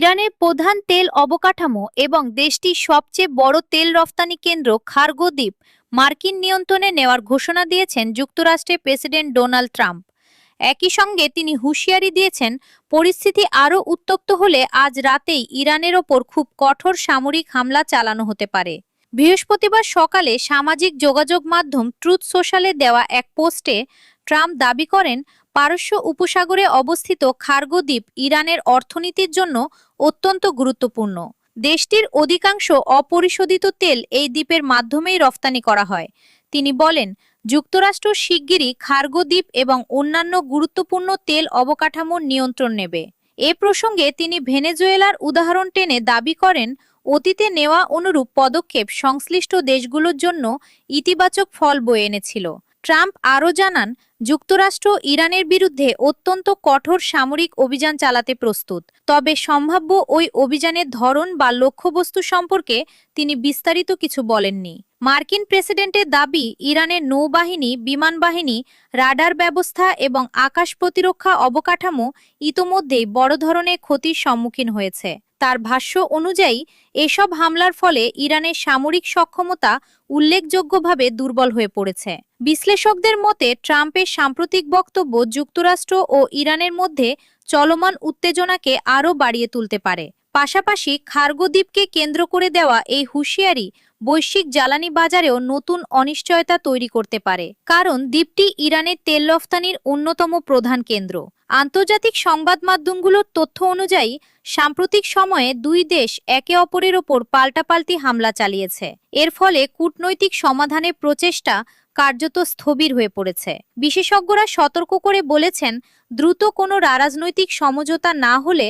ইরানের প্রধান তেল অবকাঠামো এবং দেশটির সবচেয়ে বড় তেল রফতানি কেন্দ্র খার্গো দ্বীপ মার্কিন নিয়ন্ত্রণে নেওয়ার ঘোষণা দিয়েছেন যুক্তরাষ্ট্রের প্রেসিডেন্ট ডোনাল্ড ট্রাম্প। একই সঙ্গে তিনি হুঁশিয়ারি দিয়েছেন, পরিস্থিতি আরও উত্তপ্ত হলে আজ রাতেই ইরানের ওপর খুব কঠোর সামরিক হামলা চালানো হতে পারে। বৃহস্পতিবার সকালে সামাজিক যোগাযোগ মাধ্যম ট্রুথ সোশ্যালে দেওয়া এক পোস্টে ট্রাম্প দাবি করেন, পারস্য উপসাগরে অবস্থিত খার্গো দ্বীপ ইরানের অর্থনীতির জন্য অত্যন্ত গুরুত্বপূর্ণ। দেশটির অধিকাংশ অপরিশোধিত তেল এই দ্বীপের মাধ্যমেই রফতানি করা হয়। তিনি বলেন, যুক্তরাষ্ট্র শিগগিরই খার্গো দ্বীপ এবং অন্যান্য গুরুত্বপূর্ণ তেল অবকাঠামোর নিয়ন্ত্রণ নেবে। এ প্রসঙ্গে তিনি ভেনেজুয়েলার উদাহরণ টেনে দাবি করেন, অতীতে নেওয়া অনুরূপ পদক্ষেপ সংশ্লিষ্ট দেশগুলোর জন্য ইতিবাচক ফল বয়ে এনেছিল। ট্রাম্প আরও জানান, যুক্তরাষ্ট্র ইরানের বিরুদ্ধে অত্যন্ত কঠোর সামরিক অভিযান চালাতে প্রস্তুত, তবে সম্ভাব্য ওই অভিযানের ধরন বা লক্ষ্যবস্তু সম্পর্কে তিনি বিস্তারিত কিছু বলেননি। মার্কিন প্রেসিডেন্টের দাবি, ইরানের নৌবাহিনী, বিমান বাহিনী, রাডার ব্যবস্থা এবং আকাশ প্রতিরক্ষা অবকাঠামো ইতোমধ্যেই বড় ধরনের ক্ষতির সম্মুখীন হয়েছে। তার ভাষ্য অনুযায়ী, এসব হামলার ফলে ইরানের সামরিক সক্ষমতা উল্লেখযোগ্যভাবে দুর্বল হয়ে পড়েছে। বিশ্লেষকদের মতে, ট্রাম্পের সাম্প্রতিক বক্তব্য যুক্তরাষ্ট্র ও ইরানের মধ্যে চলমান উত্তেজনাকে আরও বাড়িয়ে তুলতে পারে। পাশাপাশি খার্গো দ্বীপকে কেন্দ্র করে দেওয়া এই হুঁশিয়ারি বৈশ্বিক জ্বালানি বাজারেও নতুন অনিশ্চয়তা তৈরি করতে পারে, কারণ দ্বীপটি ইরানের তেল রফতানির অন্যতম প্রধান কেন্দ্র। আন্তর্জাতিক সংবাদ মাধ্যমগুলোর তথ্য অনুযায়ী, সাম্প্রতিক সময়ে দুই দেশ একে অপরের ওপর পাল্টাপাল্টি হামলা চালিয়েছে। এর ফলে কূটনৈতিক সমাধানের প্রচেষ্টা কার্যত স্থবির হয়ে পড়েছে। বিশেষজ্ঞরা সতর্ক করে বলেছেন, দ্রুত কোনো রাজনৈতিক সমঝোতা না হলে